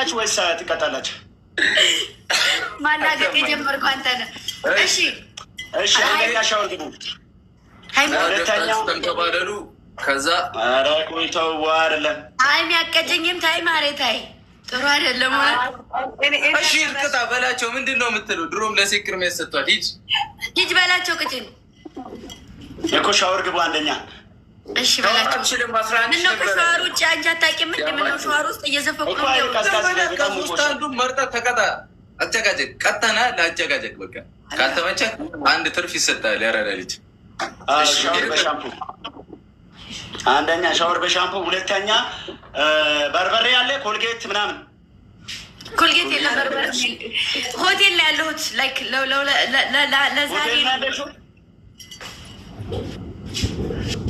ትቀጣላችሁ ወይስ ትቀጣላችሁ? ማናገጥ የጀመርከው አንተ ነህ። እሺ እሺ። አንደኛ ሻወር ግቡ። ሁለተኛው ተንከባለሉ። ከዛ ኧረ ቆይተው አይደለም አይም ያቀጨኝም ታይ ማሬ ታይ ጥሩ አይደለም። እሺ ቅጣ በላቸው። ምንድን ነው የምትለው? ድሮም ለሴክር ነው ያሰጥቷል። ሂጅ በላቸው። ቅጭን እኮ ሻወር ግቡ አንደኛ። እሺ በላቸው። ምነው ከሻወር ውጭ አንቺ አታውቂም? ምነው ሻወር ውስጥ እየዘፈኩ ውስጥ አንዱ መርጠህ ተቀጣ። አጨቃጨቅ ቀጠና ለአጨቃጨቅ በቃ ካልተመቸህ አንድ ትርፍ ይሰጣል። ያራዳ ልጅ ሻወር በሻምፑ አንደኛ ሻወር በሻምፑ። ሁለተኛ በርበሬ ያለ ኮልጌት ምናምን። ኮልጌት የለም በርበሬ። ሆቴል ላይ ያለሁት ላይክ ለዛሬ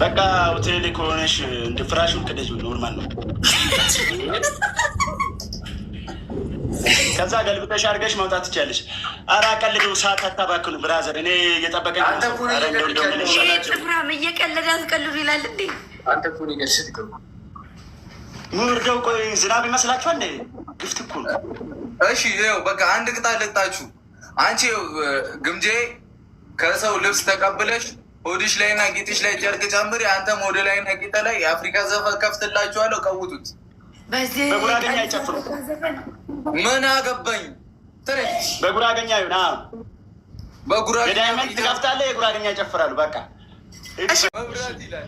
በቃ ሆቴል ከሆነሽ እንደ ፍራሹን ቅደጅ ኖርማል ነው። ከዛ ገልብጠሽ አድርገሽ መውጣት ትችያለሽ። ኧረ ቀልዱ፣ ሰዓት አታባክኑ ብራዘር። እኔ እየጠበቀኝ ጥፍራም እየቀለደ አስቀልዱ ይላል እንዴ አንተ እኮ ነው ገሽት ይገቡ ሙርደው። ቆይ ዝናብ ይመስላችኋል? ግፍት እኮ ነው። እሺ ይኸው በቃ አንድ ቅጣት ልቅጣችሁ። አንቺ ግምጄ ከሰው ልብስ ተቀብለሽ ሆድሽ ላይና ጌጥሽ ላይ ጨርቅ ጨምሪ። አንተም ሆድ ላይና ጌጥ ላይ የአፍሪካ ዘፈን ከፍትላችኋለሁ። ቀውጡት። በጉራገኛ አይጨፍሩ። ምን አገባኝ? በጉራገኛ ይሁን። በጉራገኛ ዳይመንድ ትከፍታለህ፣ የጉራገኛ ይጨፍራሉ። በቃ መብራት ይላል።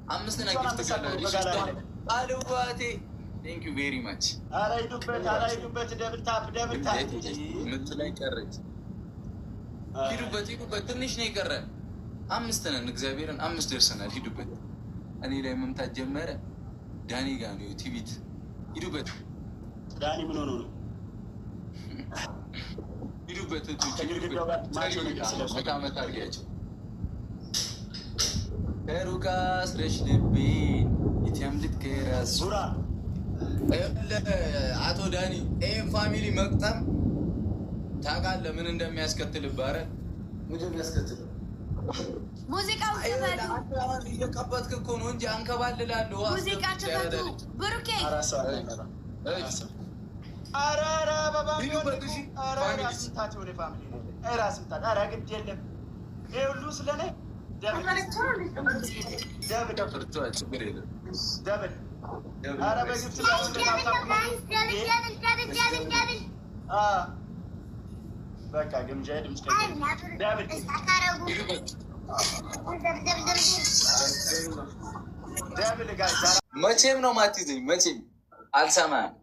አምስት አልዋቴ ቴንክ ዩ ቬሪ ማች። ምት ላይ ቀረች። ሂዱበት ሂዱበት፣ ትንሽ ነው የቀረ። አምስት ነን፣ እግዚአብሔርን አምስት ደርሰናል። ሂዱበት። እኔ ላይ መምታት ጀመረ። ዳኒ ጋ ነው ቲቪት። ሂዱበት። ዳኒ ምን ሆኖ ነው? ሂዱበት። መታመት አድርጊያቸው። ከሩቃ ስረሽ ልቤ ኢትያምልት ከራስ ዙራ አቶ ዳኒ ይህን ፋሚሊ መቅጠም ታውቃለህ ምን እንደሚያስከትልብህ? ኧረ ምን እንደሚያስከትል ሙዚቃው እየቀበጥክ እኮ ነው እንጂ አንከባልላለሁ። ሙዚቃ ተፈቱ ብሩኬ ግድ የለም ይሄ ሁሉ ስለኔ በቃ ግምጃ ድምፅ መቼም ነው ማትይዘኝ። መቼም አልሰማህም።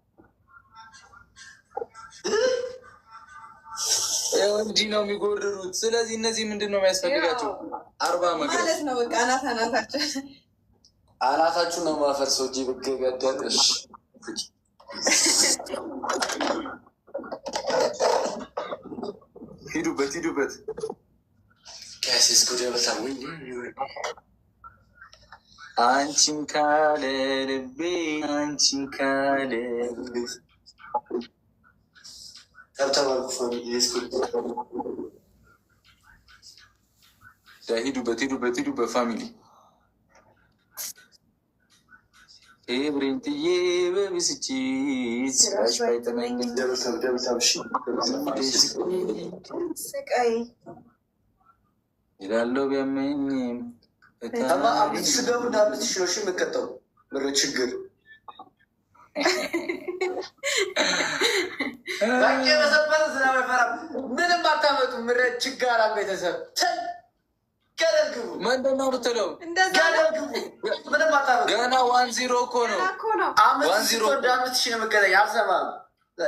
እንዲህ ነው የሚጎርሩት። ስለዚህ እነዚህ ምንድን ነው የሚያስፈልጋቸው? 40 ማለት ነው። በቃ አናታችሁ ነው ማፈርሰው። እጅ ብገገደልሽ ሂዱበት ሂዱበት። አንቺን ካለ ልቤ አንቺን ካለ ሂዱበት ሂዱበት ሂዱበት ፋሚሊ ብሬንትዬ በብስጭት ስራሽ ባይተመኝ ይላለው ቢያመኝም ስገቡ እንዳምስት ሺህ ነው የምከተው ምር ችግር ምንም አታመጡ። ምረ ችጋራ ቤተሰብ ምንድን ነው የምትለው? ምንም አታመጡ። ገና 1-0 እኮ ነው። 5 ሺህ ነው የምከተኝ። አልሰማም።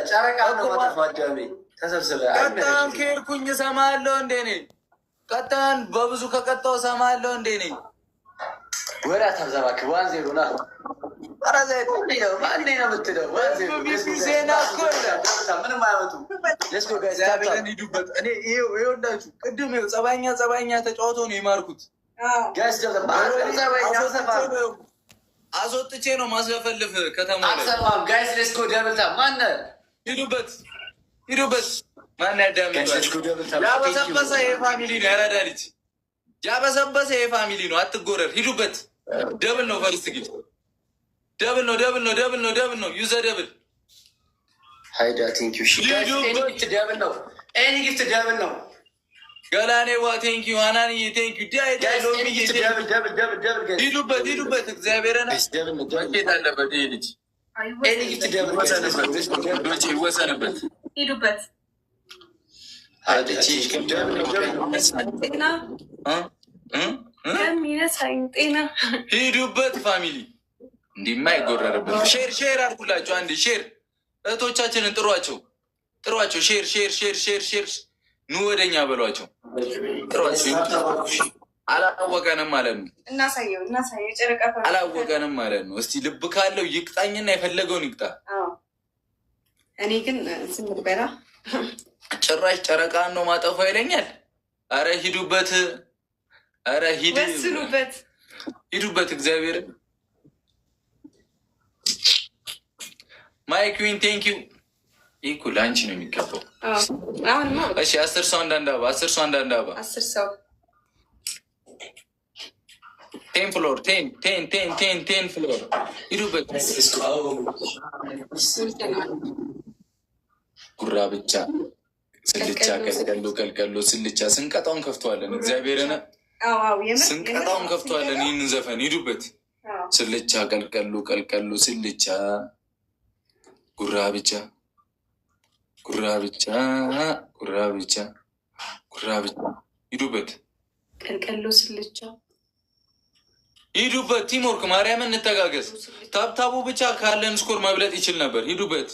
ጨረቃ ነው ማጠፋዳሜ ተሰብስበ ቀጣን ከሄድኩኝ እሰማለሁ እንዴ ኔ ቀጣን በብዙ ከቀጣው እሰማለሁ እንዴ ኔ ወደ አታብዛባክ 1-0 ና ምንም አያመጡም። ይኸውላችሁ ቅድም ጸባኛ ተጫውቶ ነው የማርኩት። አስወጥቼ ነው ማስለፈልፍ ከተማ ጋይስ ሌስኮ ደብልታ ማነ ሂዱበት ሂዱበት። ማን ያበሰበሰ የፋሚሊ ነው። ያራዳ ልጅ ያበሰበሰ የፋሚሊ ነው። አትጎረር። ሂዱበት። ደብል ነው። ፈርስት ጊፍት ደብል ነው። ደብል ነው። ደብል ነው። ደብል ነው። ዩዘ ደብል ሀይዳ ቴንኪዩ። ደብል ነው። ኤኒ ጊፍት ደብል ነው። ገላኔ ዋ ቴንኪዩ። አናንዬ ቴንኪዩ። ሂዱበት። ሂዱበት። እግዚአብሔርን መኬት አለበት ይሄ ልጅ። ኤኒ ጊፍት ደብል ይወሰንበት። ሂዱበት። ጤና ሂዱበት። ፋሚሊ እንዲማ አይጎረርበት። ሼር ሼር አድርጉላቸው። አንድ ሼር እህቶቻችንን ጥሯቸው፣ ጥሯቸው። ሼር ሼር ሼር ሼር ሼር ኑ ወደኛ በሏቸው፣ ጥሯቸው። አላወቀንም ማለት ነው። እናሳየው፣ እናሳየው። ጨረቃ አላወቀንም ማለት ነው። እስቲ ልብ ካለው ይቅጣኝና የፈለገውን ይቅጣ። እኔ ግን ዝም በላ። ጭራሽ ጨረቃን ነው ማጠፋ ይለኛል። አረ ሂዱበት። አረ ሂድ፣ ወስኑበት፣ ሂዱበት። እግዚአብሔር ማይ ኩዊን ቴንኪዩ። ይህ እኮ ለአንቺ ነው የሚገባው። እሺ 10 ሰው አንዳንድ አበባ፣ 10 ሰው አንዳንድ አበባ፣ 10 ሰው 10 ፍሎር 10 ፍሎር ሂዱበት። ጉራ ብቻ ስልቻ ቀልቀሎ ቀልቀሎ ስልቻ ስንቀጣውን ከፍተዋለን። እግዚአብሔርን ስንቀጣውን ከፍተዋለን። ይህንን ዘፈን ሂዱበት። ስልቻ ቀልቀሎ ቀልቀሎ ስልቻ ጉራ ብቻ ጉራ ብቻ ጉራ ብቻ ጉራ ብቻ ሂዱበት። ቀልቀሎ ስልቻ ሂዱበት። ቲምወርክ ማርያምን እንተጋገዝ። ታብታቡ ብቻ ካለን ስኮር መብለጥ ይችል ነበር። ሂዱበት።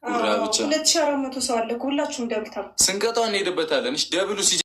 ጉራ ብቻ 2400 ሰው አለ። ሁላችሁም ደብታ ስንቀጣው እንሄድበታለን። ደብሉ